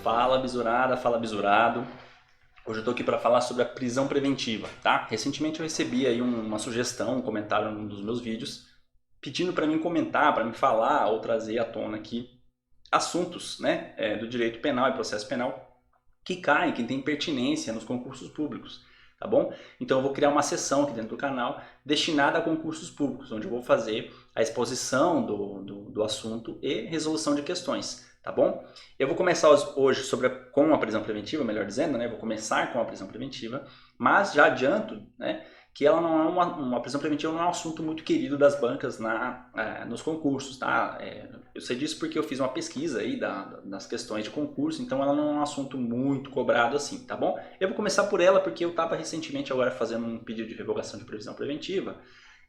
Fala bisurada, fala bisurado. Hoje eu tô aqui para falar sobre a prisão preventiva, tá? Recentemente eu recebi aí uma sugestão, um comentário num dos meus vídeos, pedindo para mim comentar, para mim falar ou trazer à tona aqui assuntos, né, do direito penal e processo penal que caem, que tem pertinência nos concursos públicos, tá bom? Então eu vou criar uma seção aqui dentro do canal destinada a concursos públicos, onde eu vou fazer a exposição do assunto e resolução de questões, tá bom? Eu vou começar hoje com a prisão preventiva, melhor dizendo, né? Eu vou começar com a prisão preventiva, mas já adianto, né, que ela não é uma prisão preventiva, não é um assunto muito querido das bancas nos concursos, tá? Eu sei disso porque eu fiz uma pesquisa aí das questões de concurso, então ela não é um assunto muito cobrado assim, tá bom? Eu vou começar por ela porque eu estava recentemente agora fazendo um pedido de revogação de previsão preventiva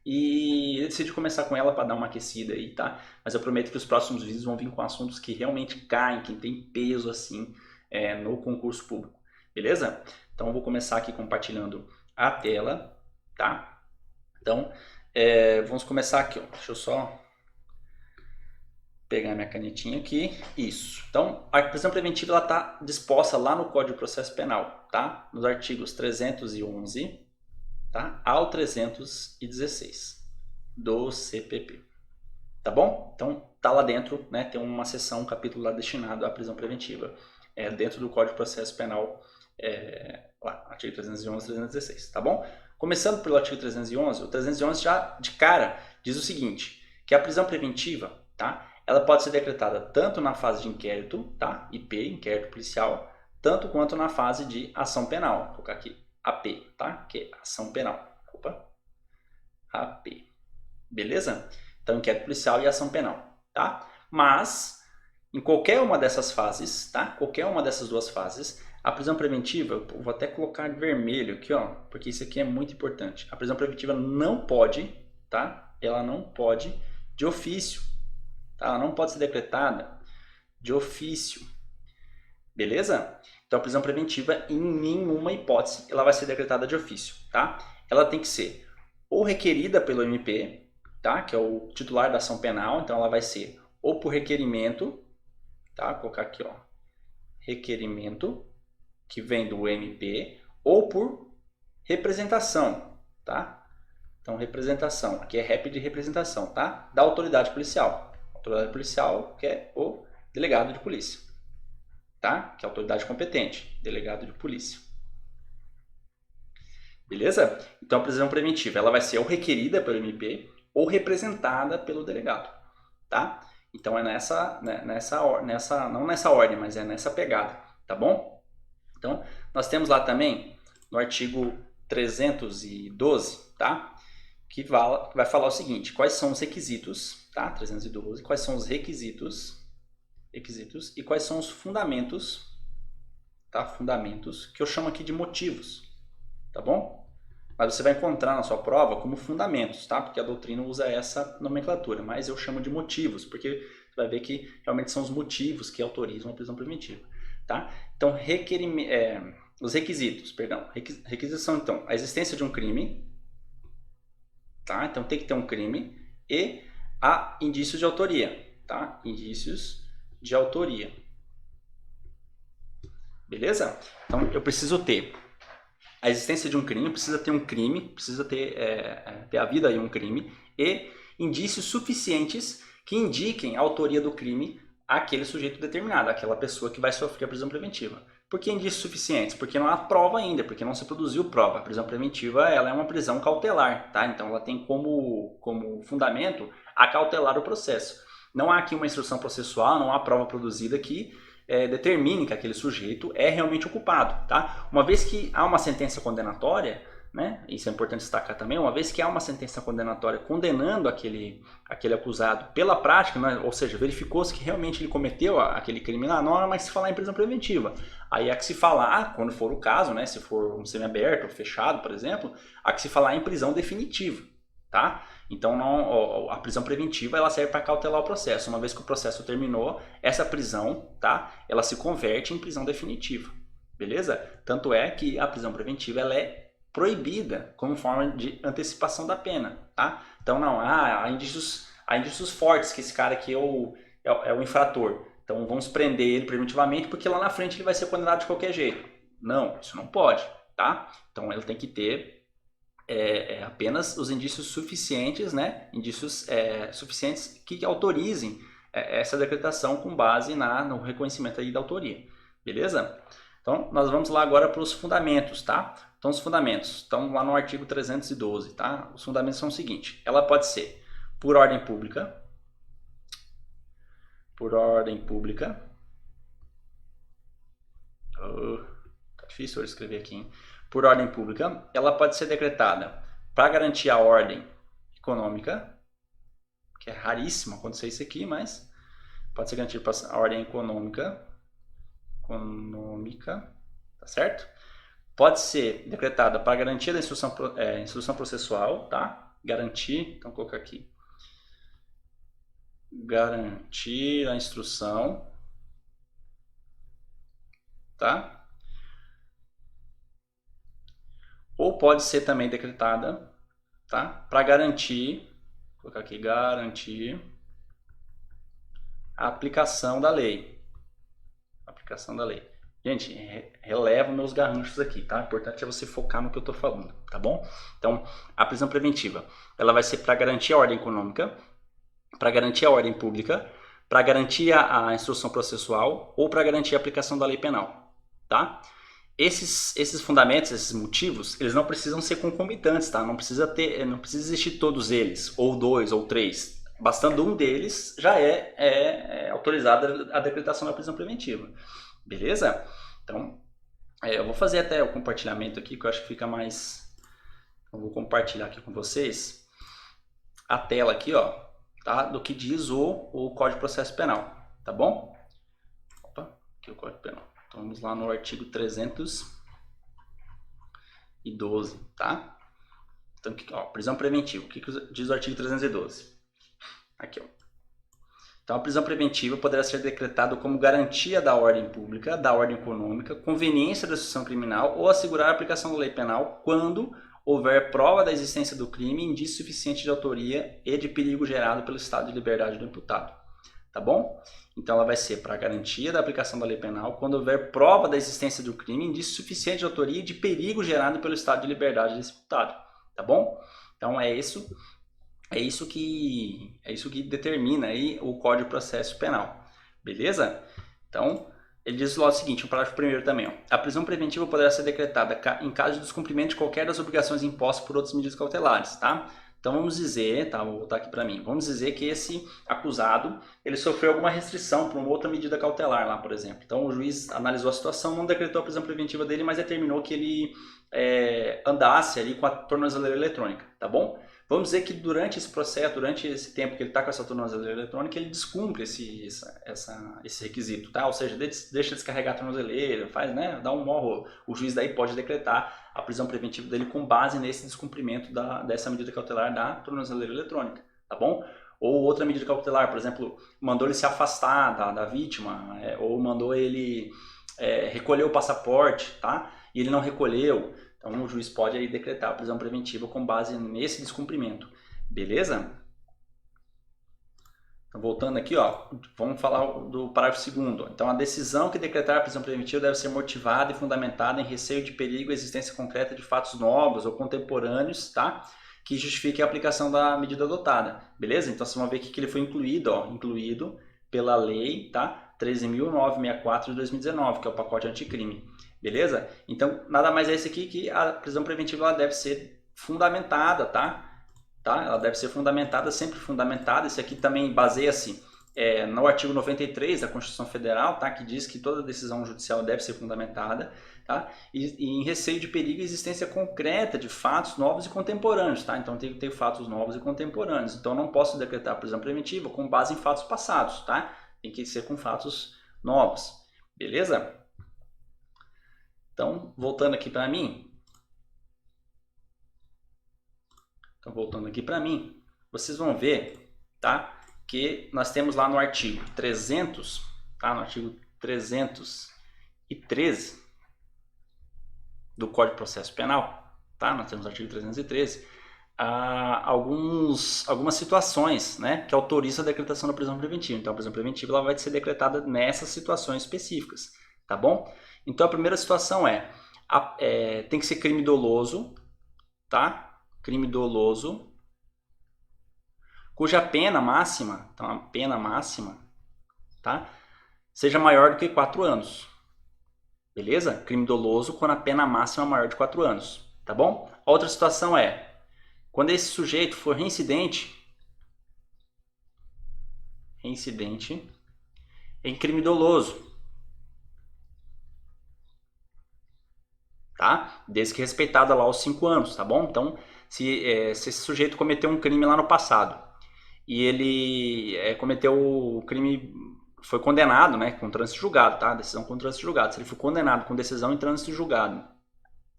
e eu decidi começar com ela para dar uma aquecida aí, tá? Mas eu prometo que os próximos vídeos vão vir com assuntos que realmente caem, que tem peso assim no concurso público, beleza? Então eu vou começar aqui compartilhando a tela. Tá? Então, vamos começar aqui, ó. Deixa eu só pegar minha canetinha aqui. Isso. Então, a prisão preventiva está disposta lá no Código de Processo Penal, tá? Nos artigos 311, tá? Ao 316 do CPP. Tá bom? Então, tá lá dentro, né? Tem uma seção, um capítulo lá destinado à prisão preventiva, dentro do Código de Processo Penal, lá, artigo 311 e 316, tá bom? Começando pelo artigo 311, o 311 já de cara diz o seguinte, que a prisão preventiva, tá? Ela pode ser decretada tanto na fase de inquérito, tá? IP, inquérito policial, tanto quanto na fase de ação penal. Vou colocar aqui AP, tá? Que é ação penal. Opa. AP. Beleza? Então, inquérito policial e ação penal, tá? Mas, em qualquer uma dessas fases, tá? Qualquer uma dessas duas fases, a prisão preventiva, eu vou até colocar em vermelho aqui, ó, porque isso aqui é muito importante. A prisão preventiva não pode, tá? Ela não pode de ofício, tá? Ela não pode ser decretada de ofício, beleza? Então, a prisão preventiva, em nenhuma hipótese, ela vai ser decretada de ofício, tá? Ela tem que ser ou requerida pelo MP, tá? Que é o titular da ação penal, então ela vai ser ou por requerimento, tá? Vou colocar aqui, ó, requerimento, que vem do MP, ou por representação, tá? Então, representação, aqui é rep de representação, tá? Da autoridade policial. A autoridade policial, que é o delegado de polícia, tá? Que é a autoridade competente, delegado de polícia. Beleza? Então, a prisão preventiva, ela vai ser ou requerida pelo MP, ou representada pelo delegado, tá? Então, é não nessa ordem, mas é nessa pegada, tá bom? Então, nós temos lá também, no artigo 312, tá? Que vai falar o seguinte, quais são os requisitos, tá? 312, quais são os requisitos e quais são os fundamentos, tá? Fundamentos, que eu chamo aqui de motivos, tá bom? Mas você vai encontrar na sua prova como fundamentos, tá? Porque a doutrina usa essa nomenclatura, mas eu chamo de motivos, porque você vai ver que realmente são os motivos que autorizam a prisão preventiva. Tá? Então, os requisitos, perdão. Requisitos são, então, a existência de um crime, tá? Então, tem que ter um crime e há indícios de autoria, tá? Indícios de autoria. Beleza? Então, eu preciso ter a existência de um crime, precisa ter um crime, precisa ter havido aí um crime e indícios suficientes que indiquem a autoria do crime àquele sujeito determinado, aquela pessoa que vai sofrer a prisão preventiva. Por que indícios suficientes? Porque não há prova ainda, porque não se produziu prova. A prisão preventiva ela é uma prisão cautelar, tá? Então ela tem como fundamento acautelar o processo. Não há aqui uma instrução processual, não há prova produzida que determine que aquele sujeito é realmente o culpado, tá? Uma vez que há uma sentença condenatória, né? Isso é importante destacar também, uma vez que há uma sentença condenatória condenando aquele acusado pela prática, né? Ou seja, verificou-se que realmente ele cometeu aquele crime, não há mais se falar em prisão preventiva. Aí há que se falar, quando for o caso, né? Se for um semiaberto ou fechado, por exemplo, há que se falar em prisão definitiva, tá? Então a prisão preventiva ela serve para cautelar o processo. Uma vez que o processo terminou, essa prisão, tá? Ela se converte em prisão definitiva, beleza? Tanto é que a prisão preventiva ela é proibida como forma de antecipação da pena, tá? Então não há indícios fortes que esse cara aqui é o infrator. Então vamos prender ele preventivamente porque lá na frente ele vai ser condenado de qualquer jeito. Não, isso não pode, tá? Então ele tem que ter apenas os indícios suficientes, né? Indícios suficientes que autorizem essa decretação com base no reconhecimento aí da autoria, beleza? Então nós vamos lá agora para os fundamentos, tá? Então os fundamentos estão lá no artigo 312, tá? Os fundamentos são o seguinte: ela pode ser por ordem pública, tá difícil eu escrever aqui, hein? Por ordem pública, ela pode ser decretada para garantir a ordem econômica, que é raríssimo acontecer isso aqui, mas pode ser garantida para a ordem econômica, tá certo? Pode ser decretada para garantia da instrução processual, tá? Garantir, então vou colocar aqui, garantir a instrução, tá? Ou pode ser também decretada, tá? Para garantir, vou colocar aqui, garantir a aplicação da lei. Aplicação da lei. Gente, relevo meus garranchos aqui, tá? O importante é você focar no que eu estou falando, tá bom? Então, a prisão preventiva, ela vai ser para garantir a ordem econômica, para garantir a ordem pública, para garantir a instrução processual ou para garantir a aplicação da lei penal, tá? Esses fundamentos, esses motivos, eles não precisam ser concomitantes, tá? Não precisa existir todos eles, ou 2 ou 3. Bastando um deles, já é autorizada a decretação da prisão preventiva. Beleza? Então, eu vou fazer até o compartilhamento aqui, que eu acho que fica mais... Eu vou compartilhar aqui com vocês a tela aqui, ó, tá? Do que diz o Código de Processo Penal, tá bom? Opa, aqui é o Código Penal. Então, vamos lá no artigo 312, tá? Então, aqui, ó, prisão preventiva. O que diz o artigo 312? Aqui, ó. Então, a prisão preventiva poderá ser decretada como garantia da ordem pública, da ordem econômica, conveniência da instituição criminal ou assegurar a aplicação da lei penal quando houver prova da existência do crime e indício suficiente de autoria e de perigo gerado pelo estado de liberdade do imputado. Tá bom? Então, ela vai ser para garantia da aplicação da lei penal quando houver prova da existência do crime e indício suficiente de autoria e de perigo gerado pelo estado de liberdade desse imputado. Tá bom? Então, é isso que determina aí o Código de Processo Penal, beleza? Então, ele diz lá o seguinte, o parágrafo 1º também, ó, a prisão preventiva poderá ser decretada em caso de descumprimento de qualquer das obrigações impostas por outras medidas cautelares, tá? Então, vamos dizer, tá, vou voltar aqui para mim, vamos dizer que esse acusado, ele sofreu alguma restrição por uma outra medida cautelar lá, por exemplo. Então, o juiz analisou a situação, não decretou a prisão preventiva dele, mas determinou que ele andasse ali com a tornozeleira eletrônica, tá bom? Vamos dizer que durante esse processo, durante esse tempo que ele está com essa tornozeleira eletrônica, ele descumpre esse requisito, tá? Ou seja, deixa descarregar a tornozeleira, faz, né? Dá um morro. O juiz daí pode decretar a prisão preventiva dele com base nesse descumprimento dessa medida cautelar da tornozeleira eletrônica, tá bom? Ou outra medida cautelar, por exemplo, mandou ele se afastar da vítima, ou mandou ele recolher o passaporte, tá? E ele não recolheu. Então, o juiz pode aí decretar a prisão preventiva com base nesse descumprimento. Beleza? Então, voltando aqui, ó, vamos falar do parágrafo 2º. Então, a decisão que decretar a prisão preventiva deve ser motivada e fundamentada em receio de perigo e existência concreta de fatos novos ou contemporâneos, tá? Que justifiquem a aplicação da medida adotada. Beleza? Então, vocês vão ver que ele foi incluído pela lei, tá? 13.964 de 2019, que é o pacote anticrime. Beleza? Então, nada mais é esse aqui que a prisão preventiva ela deve ser fundamentada, tá? Ela deve ser fundamentada, sempre fundamentada. Esse aqui também baseia-se no artigo 93 da Constituição Federal, tá? Que diz que toda decisão judicial deve ser fundamentada, tá? E em receio de perigo e existência concreta de fatos novos e contemporâneos, tá? Então, tem que ter fatos novos e contemporâneos. Então, eu não posso decretar a prisão preventiva com base em fatos passados, tá? Tem que ser com fatos novos. Beleza? Então, voltando aqui para mim. Vocês vão ver, tá? Que nós temos lá no artigo 300, tá? No artigo 313 do Código de Processo Penal, tá? Nós temos o artigo 313. algumas situações, né, que autorizam a decretação da prisão preventiva. Então, a prisão preventiva ela vai ser decretada nessas situações específicas, tá bom? Então, a primeira situação tem que ser crime doloso, tá? Crime doloso, cuja pena máxima, então a pena máxima, tá? Seja maior do que 4 anos. Beleza? Crime doloso quando a pena máxima é maior de 4 anos, tá bom? A outra situação quando esse sujeito for reincidente em crime doloso, tá? Desde que respeitada lá os 5 anos, tá bom? Então, se esse sujeito cometeu um crime lá no passado e ele cometeu o crime, foi condenado, né, com trânsito julgado, tá? Decisão com trânsito julgado. Se ele for condenado com decisão em trânsito julgado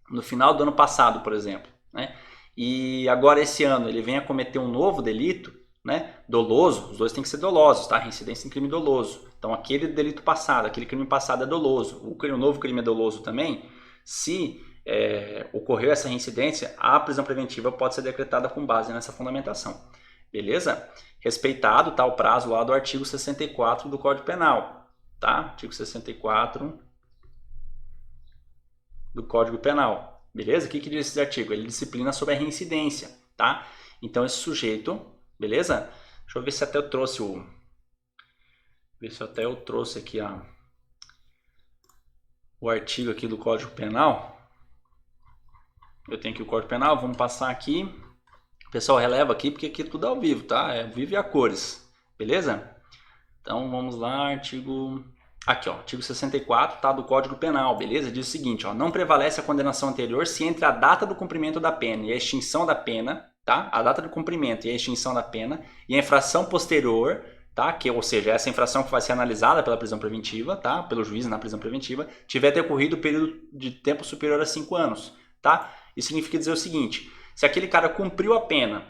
no final do ano passado, por exemplo, né? E agora esse ano ele vem a cometer um novo delito, né? Doloso, os dois têm que ser dolosos, tá? Reincidência em crime doloso. Então aquele delito passado, aquele crime passado é doloso. O novo crime é doloso também. Se ocorreu essa reincidência, a prisão preventiva pode ser decretada com base nessa fundamentação. Beleza? Respeitado, tá, o prazo lá do artigo 64 do Código Penal, tá? Artigo 64 do Código Penal. Beleza? O que diz esse artigo? Ele disciplina sobre a reincidência, tá? Então esse sujeito, beleza? Deixa eu ver se até eu trouxe aqui o artigo aqui do Código Penal. Eu tenho aqui o Código Penal, vamos passar aqui. Pessoal, releva aqui porque aqui tudo é ao vivo, tá? É vivo e a cores, beleza? Então vamos lá, artigo... Aqui, ó, artigo 64, tá, do Código Penal, beleza? Diz o seguinte, ó, não prevalece a condenação anterior se entre a data do cumprimento da pena e a extinção da pena, tá? A data do cumprimento e a extinção da pena e a infração posterior, tá? Ou seja, essa infração que vai ser analisada pela prisão preventiva, tá? Pelo juiz na prisão preventiva, tiver decorrido período de tempo superior a 5 anos, tá? Isso significa dizer o seguinte, se aquele cara cumpriu a pena,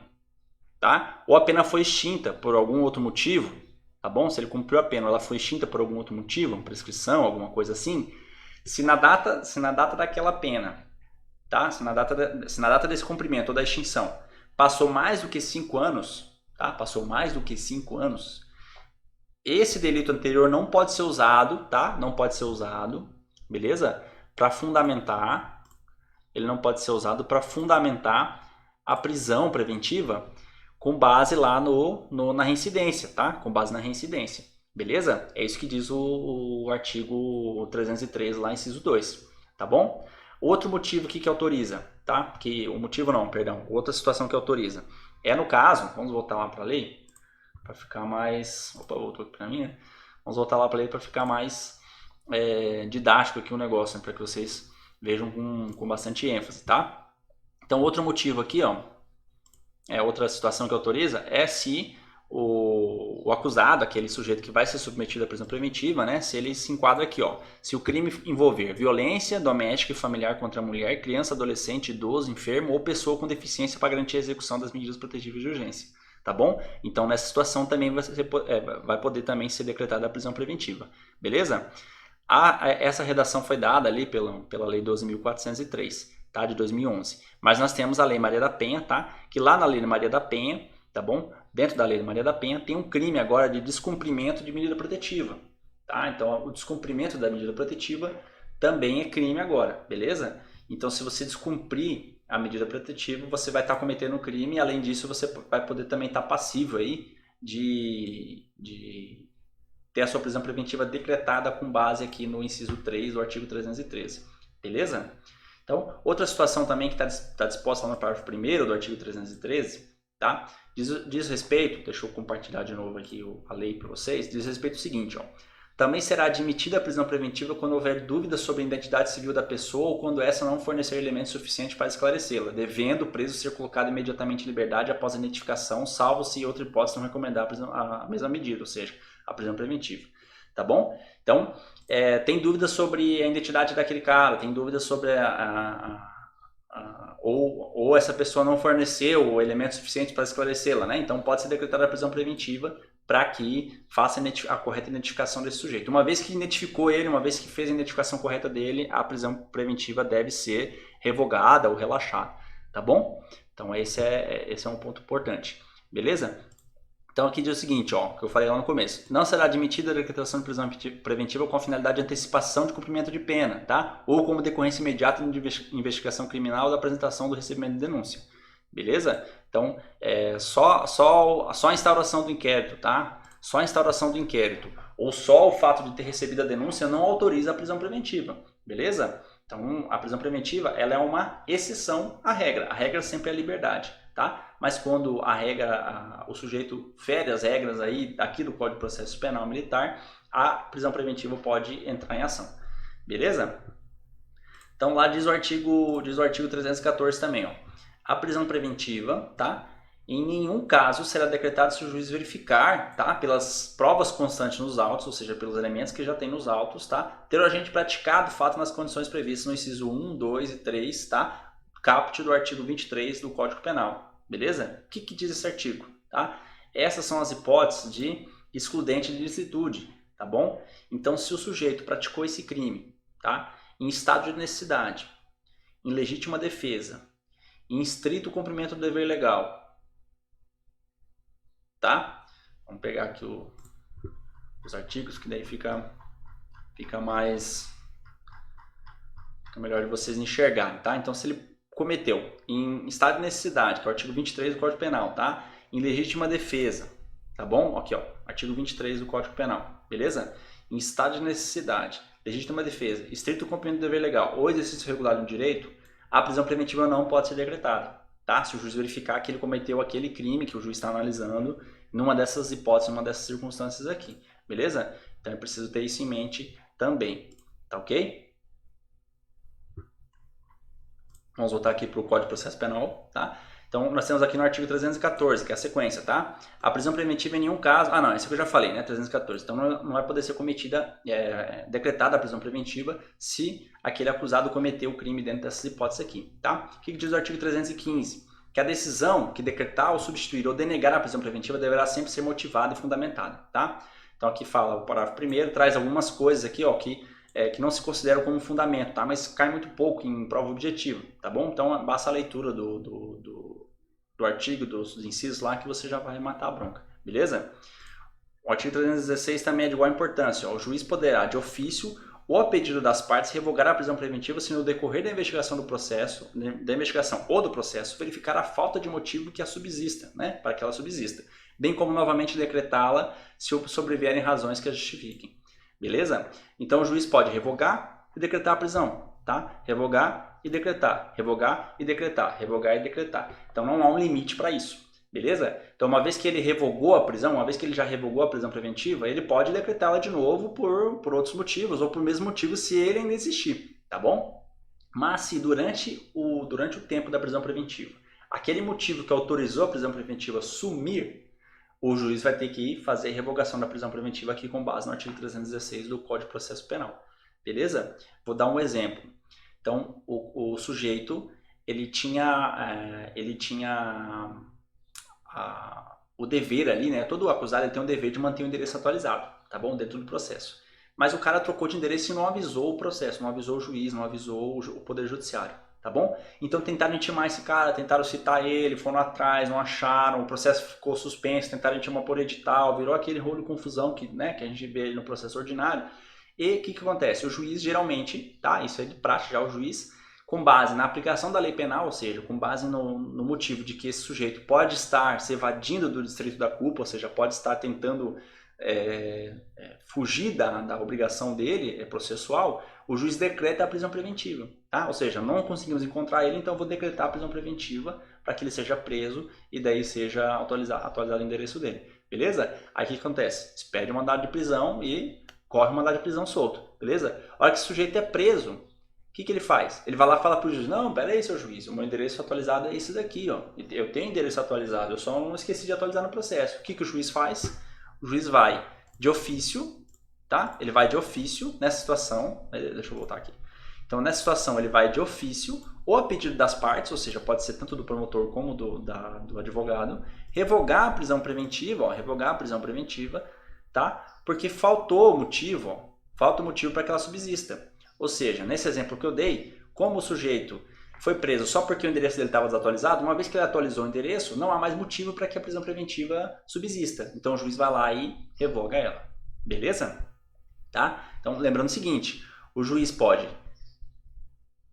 tá? Ou a pena foi extinta por algum outro motivo, tá bom? Se ele cumpriu a pena, ela foi extinta por algum outro motivo, uma prescrição, alguma coisa assim, se na data daquela pena, tá? Se na data desse cumprimento ou da extinção passou mais do que 5 anos, tá? Passou mais do que 5 anos, esse delito anterior não pode ser usado, tá? Não pode ser usado, beleza? Para fundamentar, ele não pode ser usado para fundamentar a prisão preventiva com base lá na reincidência, tá? Com base na reincidência, beleza? É isso que diz o artigo 303 lá, inciso 2, tá bom? Outro motivo que autoriza, tá? Outra situação que autoriza é no caso, vamos voltar lá para a lei, para ficar mais... Opa, voltou aqui para mim, né? Vamos voltar lá para a lei para ficar mais didático aqui o negócio, né? Para que vocês vejam com bastante ênfase, tá? Então, outro motivo aqui, ó, outra situação que autoriza é se o acusado, aquele sujeito que vai ser submetido à prisão preventiva, né, se ele se enquadra aqui, ó, se o crime envolver violência doméstica e familiar contra a mulher, criança, adolescente, idoso, enfermo ou pessoa com deficiência para garantir a execução das medidas protetivas de urgência, tá bom? Então, nessa situação também vai poder também ser decretada a prisão preventiva, beleza? Essa redação foi dada ali pela Lei 12.403, tá, de 2011. Mas nós temos a Lei Maria da Penha, tá, que lá na Lei Maria da Penha, tá bom? Dentro da Lei Maria da Penha tem um crime agora de descumprimento de medida protetiva, tá? Então o descumprimento da medida protetiva também é crime agora, beleza? Então se você descumprir a medida protetiva, você vai estar cometendo um crime e além disso você vai poder também estar passível aí de ter a sua prisão preventiva decretada com base aqui no inciso 3 do artigo 313, beleza? Então, outra situação também que está disposta lá no parágrafo 1º do artigo 313, tá? Diz respeito, deixa eu compartilhar de novo aqui a lei para vocês, diz respeito ao seguinte, ó, também será admitida a prisão preventiva quando houver dúvida sobre a identidade civil da pessoa ou quando essa não fornecer elementos suficientes para esclarecê-la, devendo o preso ser colocado imediatamente em liberdade após a identificação, salvo se outra hipótese não recomendar a mesma medida, ou seja, a prisão preventiva, tá bom? Então, tem dúvida sobre a identidade daquele cara, tem dúvida sobre ou essa pessoa não forneceu elementos suficientes para esclarecê-la, né? Então pode ser decretada a prisão preventiva para que faça a correta identificação desse sujeito. Uma vez que identificou ele, uma vez que fez a identificação correta dele, a prisão preventiva deve ser revogada ou relaxada, tá bom? Então esse é um ponto importante, beleza? Então aqui diz o seguinte, ó, que eu falei lá no começo. Não será admitida a decretação de prisão preventiva com a finalidade de antecipação de cumprimento de pena, tá? Ou como decorrência imediata de investigação criminal da apresentação do recebimento de denúncia. Beleza? Então, só a instauração do inquérito, tá? Só a instauração do inquérito ou só o fato de ter recebido a denúncia não autoriza a prisão preventiva. Beleza? Então, a prisão preventiva, ela é uma exceção à regra. A regra sempre é a liberdade, tá? Mas quando a regra, o sujeito fere as regras aí, aqui do Código de Processo Penal Militar, a prisão preventiva pode entrar em ação. Beleza? Então, lá diz o artigo 314 também, ó. A prisão preventiva, tá? Em nenhum caso será decretada se o juiz verificar, tá? Pelas provas constantes nos autos, ou seja, pelos elementos que já tem nos autos, tá? Ter o agente praticado o fato nas condições previstas no inciso 1, 2 e 3, tá? Caput do artigo 23 do Código Penal, beleza? O que diz esse artigo, tá? Essas são as hipóteses de excludente de ilicitude, tá bom? Então, se o sujeito praticou esse crime, tá? Em estado de necessidade, em legítima defesa, em estrito cumprimento do dever legal, tá? Vamos pegar aqui os artigos, que daí fica melhor de vocês enxergarem, tá? Então, se ele cometeu em estado de necessidade, que é o artigo 23 do Código Penal, tá? Em legítima defesa, tá bom? Aqui, ó, artigo 23 do Código Penal, beleza? Em estado de necessidade, legítima defesa, estrito cumprimento do dever legal ou exercício regular do direito, a prisão preventiva não pode ser decretada, tá? Se o juiz verificar que ele cometeu aquele crime que o juiz está analisando numa dessas hipóteses, numa dessas circunstâncias aqui, beleza? Então é preciso ter isso em mente também, tá ok? Vamos voltar aqui para o Código de Processo Penal, tá? Então, nós temos aqui no artigo 314, que é a sequência, tá? A prisão preventiva em nenhum caso... Ah, não, esse aqui eu já falei, né? 314. Então, não vai poder ser cometida, decretada a prisão preventiva se aquele acusado cometeu o crime dentro dessas hipóteses aqui, tá? O que diz o artigo 315? Que a decisão que decretar ou substituir ou denegar a prisão preventiva deverá sempre ser motivada e fundamentada, tá? Então, aqui fala, o parágrafo primeiro traz algumas coisas aqui, ó, que não se consideram como fundamento, tá? Mas cai muito pouco em prova objetiva, tá bom? Então, basta a leitura do artigo, dos incisos lá, que você já vai matar a bronca, beleza? O artigo 316 também é de igual importância, ó. O juiz poderá, de ofício ou a pedido das partes, revogar a prisão preventiva se no decorrer da investigação do processo, ou do processo, verificar a falta de motivo que a subsista, né? Para que ela subsista, bem como novamente decretá-la se sobrevierem razões que a justifiquem. Beleza? Então o juiz pode revogar e decretar a prisão, tá? Revogar e decretar, revogar e decretar, revogar e decretar. Então não há um limite para isso, beleza? Então uma vez que ele revogou a prisão, uma vez que ele já revogou a prisão preventiva, ele pode decretá-la de novo por outros motivos ou por mesmo motivo se ele ainda existir, tá bom? Mas se durante o tempo da prisão preventiva, aquele motivo que autorizou a prisão preventiva sumir, o juiz vai ter que fazer revogação da prisão preventiva aqui com base no artigo 316 do Código de Processo Penal. Beleza? Vou dar um exemplo. Então, o sujeito, ele tinha o dever ali, né? Todo acusado ele tem o dever de manter o endereço atualizado, tá bom? Dentro do processo. Mas o cara trocou de endereço e não avisou o processo, não avisou o juiz, não avisou o Poder Judiciário. Tá bom? Então tentaram intimar esse cara, tentaram citar ele, foram atrás, não acharam, o processo ficou suspenso, tentaram intimar por edital, virou aquele rolo de confusão que a gente vê no processo ordinário. E o que acontece? O juiz geralmente, tá? Isso é de praxe já, o juiz, com base na aplicação da lei penal, ou seja, com base no motivo de que esse sujeito pode estar se evadindo do distrito da culpa, ou seja, pode estar tentando fugir da obrigação dele processual, o juiz decreta a prisão preventiva, tá? Ou seja, não conseguimos encontrar ele, então eu vou decretar a prisão preventiva para que ele seja preso e daí seja atualizado o endereço dele, beleza? Aí o que acontece? Se pede um mandado de prisão e corre um mandado de prisão solto, beleza? A hora que esse sujeito é preso, o que ele faz? Ele vai lá e fala para o juiz, não, peraí, seu juiz, o meu endereço atualizado é esse daqui, ó. Eu tenho endereço atualizado, eu só não esqueci de atualizar no processo. O que o juiz faz? O juiz vai de ofício, tá? Ele vai de ofício nessa situação, deixa eu voltar aqui. Então, nessa situação, ele vai de ofício ou a pedido das partes, ou seja, pode ser tanto do promotor como do advogado, revogar a prisão preventiva, tá? Porque faltou motivo, falta motivo para que ela subsista. Ou seja, nesse exemplo que eu dei, como o sujeito foi preso só porque o endereço dele estava desatualizado, uma vez que ele atualizou o endereço, não há mais motivo para que a prisão preventiva subsista. Então o juiz vai lá e revoga ela. Beleza? Tá? Então lembrando o seguinte, o juiz pode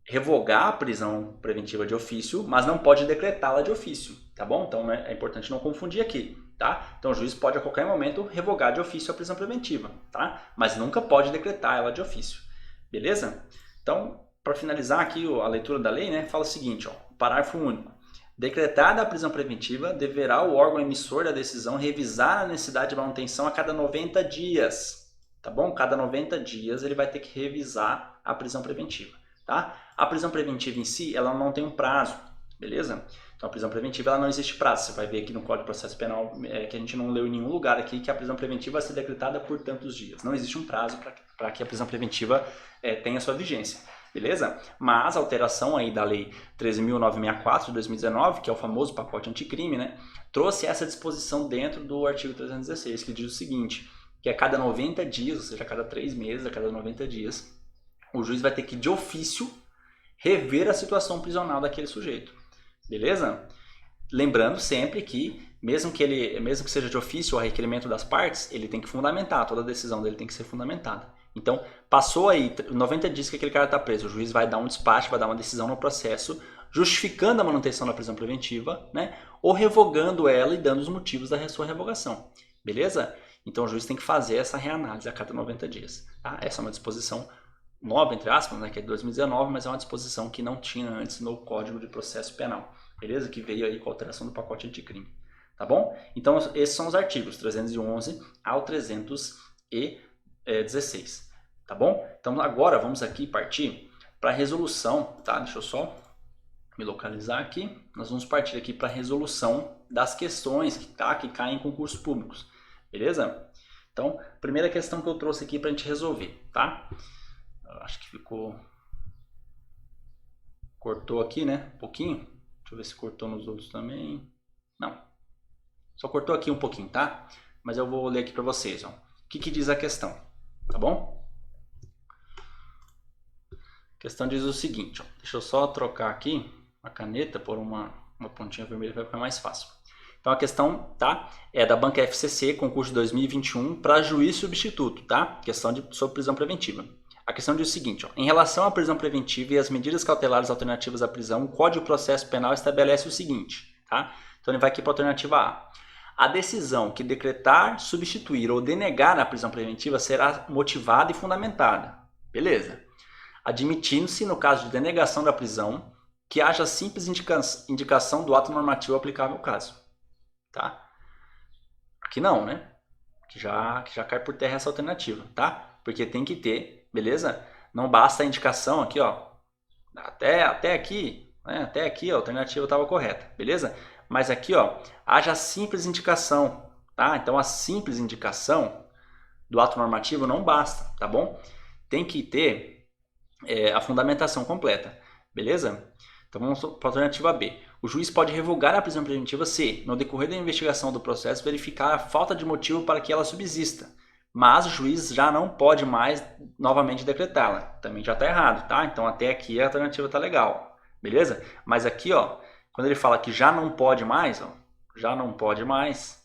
revogar a prisão preventiva de ofício, mas não pode decretá-la de ofício, tá bom? Então é importante não confundir aqui, tá? Então o juiz pode a qualquer momento revogar de ofício a prisão preventiva, tá? Mas nunca pode decretar ela de ofício, beleza? Então, para finalizar aqui a leitura da lei, né, fala o seguinte, ó, parágrafo único. Decretada a prisão preventiva, deverá o órgão emissor da decisão revisar a necessidade de manutenção a cada 90 dias, tá bom? Cada 90 dias ele vai ter que revisar a prisão preventiva, tá? A prisão preventiva em si, ela não tem um prazo, beleza? Então a prisão preventiva ela não existe prazo. Você vai ver aqui no Código de Processo Penal que a gente não leu em nenhum lugar aqui que a prisão preventiva vai ser decretada por tantos dias. Não existe um prazo para que a prisão preventiva tenha sua vigência. Beleza? Mas a alteração aí da Lei 13.964 de 2019, que é o famoso pacote anticrime, né, trouxe essa disposição dentro do artigo 316, que diz o seguinte, que a cada 90 dias, ou seja, a cada 3 meses, a cada 90 dias, o juiz vai ter que, de ofício, rever a situação prisional daquele sujeito. Beleza? Lembrando sempre que, mesmo que seja de ofício ou a requerimento das partes, ele tem que fundamentar, toda a decisão dele tem que ser fundamentada. Então, passou aí 90 dias que aquele cara está preso, o juiz vai dar um despacho, vai dar uma decisão no processo, justificando a manutenção da prisão preventiva, né? Ou revogando ela e dando os motivos da sua revogação. Beleza? Então, o juiz tem que fazer essa reanálise a cada 90 dias. Tá? Essa é uma disposição nova, entre aspas, né? Que é de 2019, mas é uma disposição que não tinha antes no Código de Processo Penal. Beleza? Que veio aí com a alteração do pacote anticrime. Tá bom? Então, esses são os artigos 311 ao 316. Tá bom? Então, agora vamos aqui partir para a resolução, tá? Deixa eu só me localizar aqui. Nós vamos partir aqui para a resolução das questões que caem em concursos públicos. Beleza? Então, primeira questão que eu trouxe aqui para a gente resolver, tá? Acho que ficou... Cortou aqui, né? Um pouquinho. Deixa eu ver se cortou nos outros também. Não. Só cortou aqui um pouquinho, tá? Mas eu vou ler aqui para vocês, ó. O que diz a questão? Tá bom? A questão diz o seguinte, ó. Deixa eu só trocar aqui a caneta por uma pontinha vermelha para ficar mais fácil. Então a questão, tá? É da Banca FCC, concurso de 2021, para juiz substituto, tá? Questão sobre prisão preventiva. A questão diz o seguinte, ó, em relação à prisão preventiva e as medidas cautelares alternativas à prisão, o Código de Processo Penal estabelece o seguinte, tá? Então ele vai aqui para a alternativa A. A decisão que decretar, substituir ou denegar a prisão preventiva será motivada e fundamentada. Beleza. Admitindo-se, no caso de denegação da prisão, que haja simples indicação do ato normativo aplicável ao caso. Tá? Aqui não, né? Que já cai por terra essa alternativa, tá? Porque tem que ter, beleza? Não basta a indicação aqui, ó. Até aqui, né? Até aqui a alternativa estava correta, beleza? Mas aqui, ó, haja simples indicação, tá? Então a simples indicação do ato normativo não basta, tá bom? Tem que ter a fundamentação completa, beleza? Então vamos para a alternativa B. O juiz pode revogar a prisão preventiva se, no decorrer da investigação do processo, verificar a falta de motivo para que ela subsista. Mas o juiz já não pode mais novamente decretá-la. Também já está errado, tá? Então até aqui a alternativa está legal, beleza? Mas aqui, ó, quando ele fala que já não pode mais, ó, já não pode mais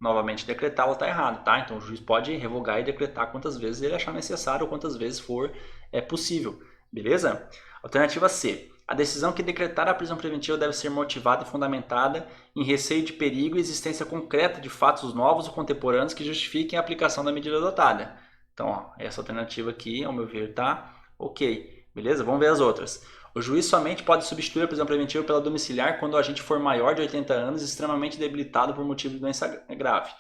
novamente decretá-la, está errado, tá? Então o juiz pode revogar e decretar quantas vezes ele achar necessário ou quantas vezes for possível, beleza? Alternativa C. A decisão que decretar a prisão preventiva deve ser motivada e fundamentada em receio de perigo e existência concreta de fatos novos ou contemporâneos que justifiquem a aplicação da medida adotada. Então, ó, essa alternativa aqui, ao meu ver, tá ok. Beleza? Vamos ver as outras. O juiz somente pode substituir a prisão preventiva pela domiciliar quando o agente for maior de 80 anos e extremamente debilitado por motivo de doença grave.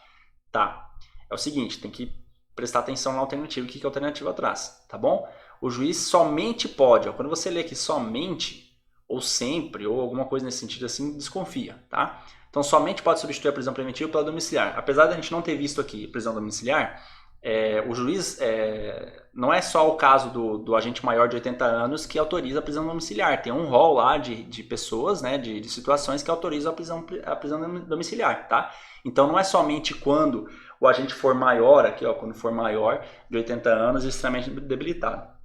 Tá. É o seguinte, tem que prestar atenção na alternativa, o que a alternativa traz, tá bom? O juiz somente pode, ó, quando você lê aqui somente, ou sempre, ou alguma coisa nesse sentido assim, desconfia, tá? Então somente pode substituir a prisão preventiva pela domiciliar. Apesar de a gente não ter visto aqui prisão domiciliar, o juiz, não é só o caso do agente maior de 80 anos que autoriza a prisão domiciliar. Tem um rol lá de pessoas, né, de situações que autorizam a prisão domiciliar, tá? Então não é somente quando o agente for maior, aqui, ó, quando for maior de 80 anos e extremamente debilitado.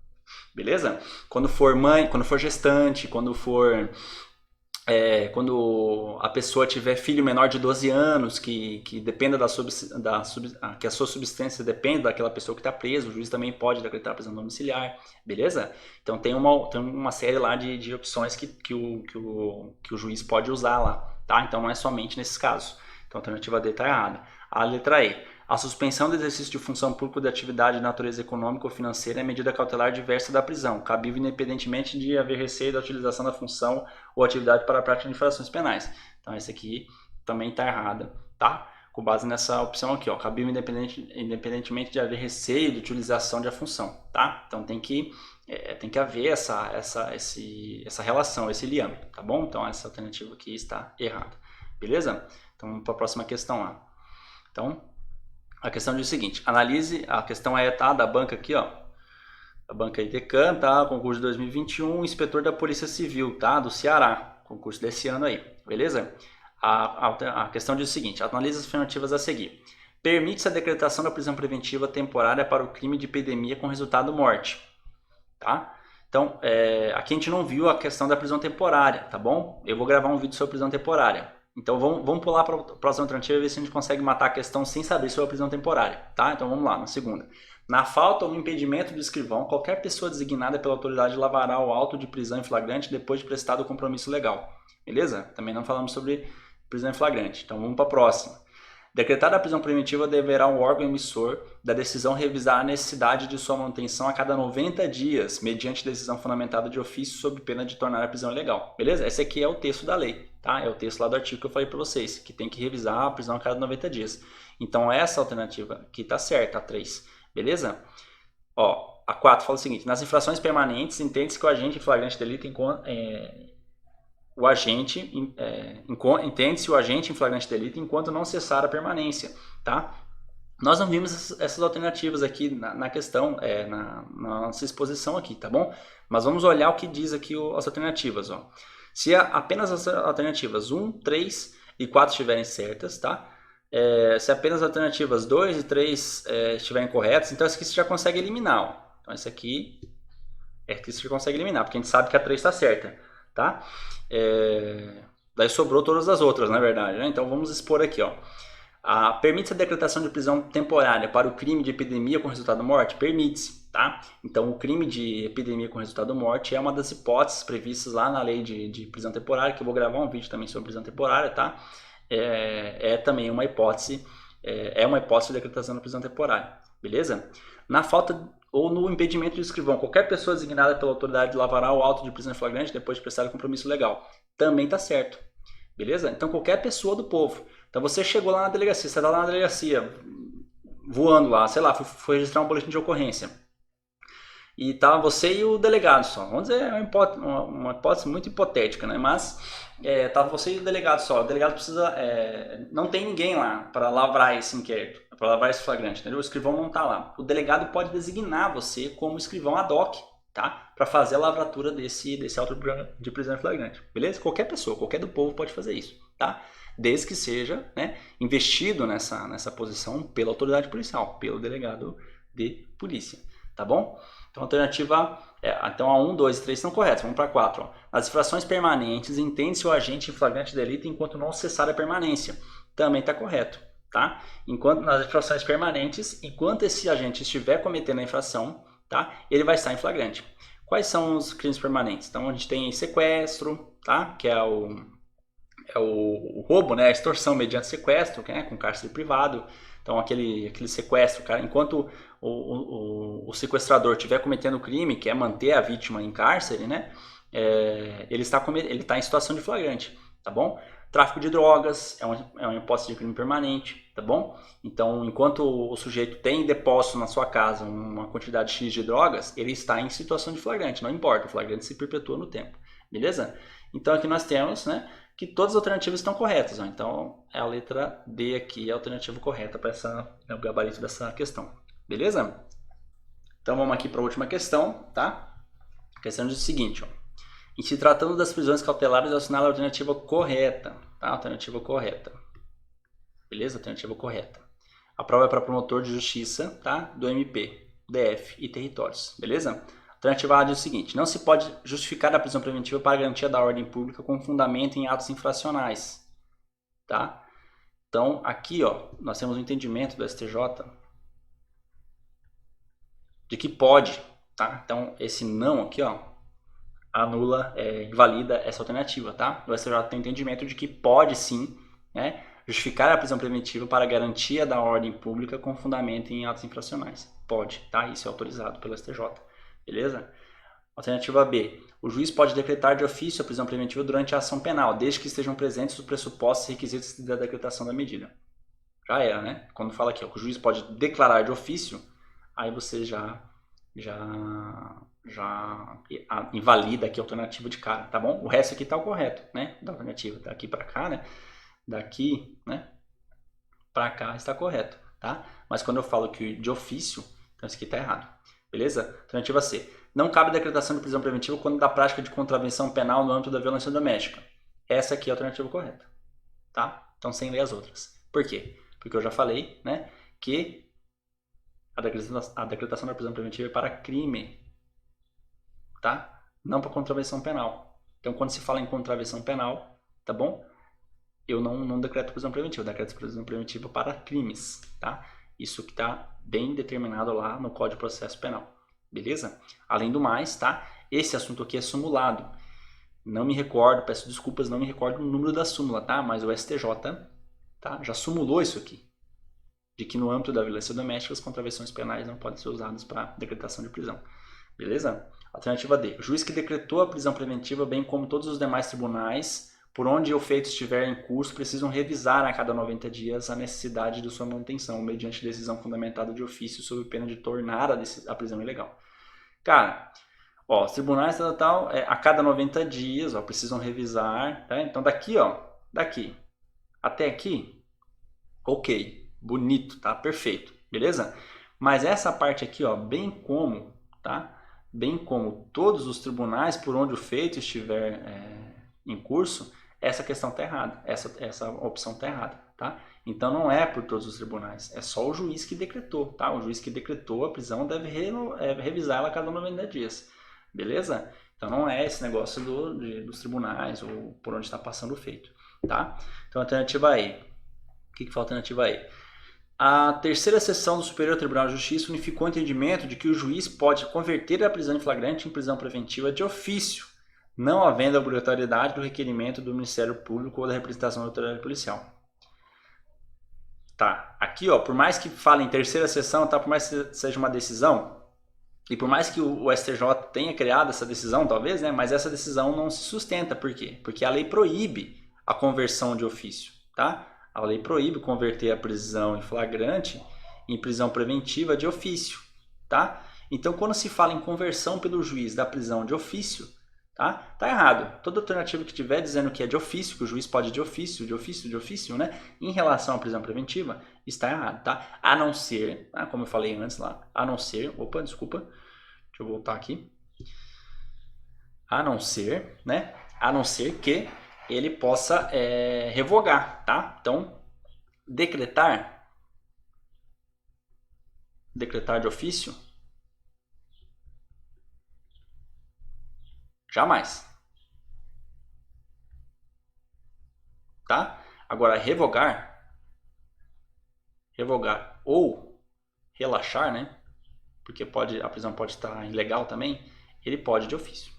beleza? Quando for mãe, quando for gestante, quando a pessoa tiver filho menor de 12 anos, que dependa que a sua subsistência dependa daquela pessoa que está presa, o juiz também pode decretar prisão domiciliar, beleza? Então tem uma série lá de opções que o juiz pode usar lá, tá? Então não é somente nesses casos. Então a alternativa D está errada. A letra E. A suspensão do exercício de função pública ou de atividade de natureza econômica ou financeira é medida cautelar diversa da prisão, cabível independentemente de haver receio da utilização da função ou atividade para a prática de infrações penais. Então, essa aqui também está errada, tá? Com base nessa opção aqui, ó, cabível independentemente de haver receio de utilização de a função, tá? Então, tem que haver essa relação, esse liame, tá bom? Então, essa alternativa aqui está errada, beleza? Então, vamos para a próxima questão lá. Então, a questão diz o seguinte, analise, a questão tá, da banca aqui, ó, a banca IDECAN, tá, concurso de 2021, inspetor da Polícia Civil, tá, do Ceará, concurso desse ano aí, beleza? A questão diz o seguinte, analise as afirmativas a seguir. Permite-se a decretação da prisão preventiva temporária para o crime de epidemia com resultado morte, tá? Então, aqui a gente não viu a questão da prisão temporária, tá bom? Eu vou gravar um vídeo sobre prisão temporária. Então vamos pular para a próxima alternativa e ver se a gente consegue matar a questão sem saber sobre a prisão temporária, tá? Então vamos lá, na segunda. Na falta ou impedimento do escrivão, qualquer pessoa designada pela autoridade lavará o auto de prisão em flagrante depois de prestado o compromisso legal. Beleza? Também não falamos sobre prisão em flagrante. Então vamos para a próxima. Decretada a prisão preventiva, deverá o órgão emissor da decisão revisar a necessidade de sua manutenção a cada 90 dias, mediante decisão fundamentada de ofício sob pena de tornar a prisão ilegal. Beleza? Esse aqui é o texto da lei, tá? É o texto lá do artigo que eu falei para vocês, que tem que revisar a prisão a cada 90 dias. Então essa alternativa aqui tá certa, a 3. Beleza? Ó, a 4 fala o seguinte, nas infrações permanentes, entende-se que o agente em flagrante delito entende-se o agente em flagrante delito enquanto não cessar a permanência, tá? Nós não vimos essas alternativas aqui na questão, na nossa exposição aqui, tá bom? Mas vamos olhar o que diz aqui as alternativas, ó. Se apenas as alternativas 1, 3 e 4 estiverem certas, tá? Se apenas as alternativas 2 e 3 estiverem corretas, então essa aqui você já consegue eliminar, ó. Então essa aqui você já consegue eliminar, porque a gente sabe que a 3 está certa, tá? Daí sobrou todas as outras, na verdade, né? Então vamos expor aqui, ó. Permite-se a decretação de prisão temporária para o crime de epidemia com resultado morte? Permite-se, tá? Então o crime de epidemia com resultado morte é uma das hipóteses previstas lá na lei de prisão temporária, que eu vou gravar um vídeo também sobre prisão temporária, tá? Também uma hipótese, uma hipótese de decretação da prisão temporária, beleza? Na falta ou no impedimento do escrivão, qualquer pessoa designada pela autoridade lavará o auto de prisão em flagrante depois de prestar o compromisso legal. Também tá certo, beleza? Então qualquer pessoa do povo. Então você chegou lá na delegacia, você tá lá na delegacia, voando lá, sei lá, foi registrar um boletim de ocorrência. E tá você e o delegado só. Vamos dizer, uma hipótese muito hipotética, né? Mas tá você e o delegado só. O delegado precisa... não tem ninguém lá para lavrar esse inquérito, para lavrar esse flagrante, entendeu? O escrivão não tá lá. O delegado pode designar você como escrivão ad hoc, tá? Para fazer a lavratura desse auto de prisão em flagrante, beleza? Qualquer pessoa, qualquer do povo pode fazer isso, tá? Desde que seja, né, investido nessa posição pela autoridade policial, pelo delegado de polícia, tá bom? Então a alternativa, então a 1, 2 e 3 estão corretas, vamos para a 4. Ó. Nas infrações permanentes, entende-se o agente em flagrante delito enquanto não cessar a permanência. Também está correto, tá? Nas infrações permanentes, enquanto esse agente estiver cometendo a infração, tá? Ele vai estar em flagrante. Quais são os crimes permanentes? Então a gente tem sequestro, tá? Que é o roubo, né? A extorsão mediante sequestro, né? Com cárcere privado. Então aquele sequestro, cara, enquanto o sequestrador estiver cometendo o crime, que é manter a vítima em cárcere, né? Ele está em situação de flagrante, tá bom? Tráfico de drogas é uma hipótese de crime permanente, tá bom? Então, enquanto o sujeito tem depósito na sua casa uma quantidade X de drogas, ele está em situação de flagrante, não importa, o flagrante se perpetua no tempo, beleza? Então aqui nós temos, né, que todas as alternativas estão corretas, ó. Então a letra D aqui é a alternativa correta para o gabarito dessa questão, beleza? Então vamos aqui para a última questão, tá? A questão diz o seguinte, ó. Em se tratando das prisões cautelares, eu assinalo a alternativa correta, tá? Alternativa correta, beleza? Alternativa correta. A prova é para promotor de justiça, tá? Do MP, DF e territórios, beleza? Alternativa A diz o seguinte: não se pode justificar a prisão preventiva para garantia da ordem pública com fundamento em atos infracionais. Tá? Então, aqui ó, nós temos um entendimento do STJ de que pode. Tá? Então, esse não aqui ó, anula, invalida essa alternativa. Tá? O STJ tem entendimento de que pode sim, né, justificar a prisão preventiva para garantia da ordem pública com fundamento em atos infracionais. Pode, tá? Isso é autorizado pelo STJ. Beleza? Alternativa B. O juiz pode decretar de ofício a prisão preventiva durante a ação penal, desde que estejam presentes os pressupostos e requisitos da decretação da medida. Já era, né? Quando fala aqui, ó, que o juiz pode declarar de ofício, aí você já invalida aqui a alternativa de cara, tá bom? O resto aqui tá o correto, né? Da alternativa daqui para cá, né? Daqui, né? Para cá está correto, tá? Mas quando eu falo que de ofício, então isso aqui tá errado. Beleza? Alternativa C. Não cabe decretação de prisão preventiva quando da prática de contravenção penal no âmbito da violência doméstica. Essa aqui é a alternativa correta. Tá? Então, sem ler as outras. Por quê? Porque eu já falei, né, que a decretação da prisão preventiva é para crime. Tá? Não para contravenção penal. Então, quando se fala em contravenção penal, tá bom? Eu não decreto prisão preventiva, eu decreto prisão preventiva para crimes. Tá? Isso que está bem determinado lá no Código de Processo Penal. Beleza? Além do mais, tá? Esse assunto aqui é sumulado. Não me recordo, peço desculpas, não me recordo o número da súmula, tá? Mas o STJ, tá, já sumulou isso aqui. De que no âmbito da violência doméstica, as contravenções penais não podem ser usadas para decretação de prisão. Beleza? Alternativa D. O juiz que decretou a prisão preventiva, bem como todos os demais tribunais, por onde o feito estiver em curso, precisam revisar a cada 90 dias a necessidade de sua manutenção, mediante decisão fundamentada de ofício, sob pena de tornar a prisão ilegal. Cara, ó, os tribunais a cada 90 dias, ó, precisam revisar, tá? Então daqui, ó, daqui até aqui, ok, bonito, tá? Perfeito, beleza? Mas essa parte aqui, ó, bem como, tá? Bem como todos os tribunais por onde o feito estiver em curso, essa questão tá errada, essa opção tá errada, tá? Então não é por todos os tribunais, é só o juiz que decretou, tá? O juiz que decretou a prisão deve revisar ela a cada 90 dias, beleza? Então não é esse negócio dos tribunais ou por onde está passando o feito, tá? Então alternativa E. O que foi a alternativa E? A terceira seção do Superior Tribunal de Justiça unificou o entendimento de que o juiz pode converter a prisão em flagrante em prisão preventiva de ofício, não havendo a obrigatoriedade do requerimento do Ministério Público ou da representação da autoridade policial. Tá, aqui ó, por mais que fale em terceira seção, tá, por mais que seja uma decisão, e por mais que o STJ tenha criado essa decisão, talvez, né, mas essa decisão não se sustenta. Por quê? Porque a lei proíbe a conversão de ofício, tá? A lei proíbe converter a prisão em flagrante em prisão preventiva de ofício, tá? Então, quando se fala em conversão pelo juiz da prisão de ofício, tá errado. Toda alternativa que tiver dizendo que é de ofício, que o juiz pode de ofício, né? Em relação à prisão preventiva, está errado, tá? A não ser, tá? Como eu falei antes lá, a não ser, desculpa, deixa eu voltar aqui. A não ser, né? A não ser que ele possa revogar, tá? Então, decretar de ofício, jamais. Tá? Agora, revogar ou relaxar, né? Porque a prisão pode estar ilegal também, ele pode de ofício.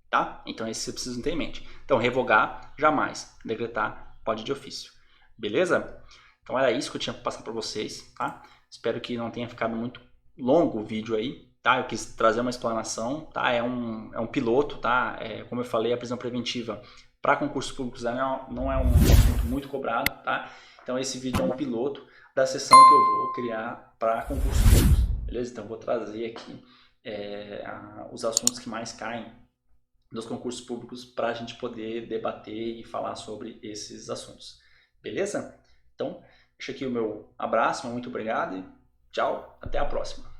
Tá? Então, isso você precisa ter em mente. Então, revogar, jamais. Decretar, pode de ofício. Beleza? Então, era isso que eu tinha para passar para vocês, tá? Espero que não tenha ficado muito longo o vídeo aí, tá? Eu quis trazer uma explanação, tá? É um piloto, tá? Como eu falei, a prisão preventiva para concursos públicos não é um assunto muito cobrado, tá? Então, esse vídeo é um piloto da sessão que eu vou criar para concursos públicos, beleza? Então, eu vou trazer aqui os assuntos que mais caem dos concursos públicos para a gente poder debater e falar sobre esses assuntos. Beleza? Então, deixa aqui o meu abraço, muito obrigado e tchau, até a próxima.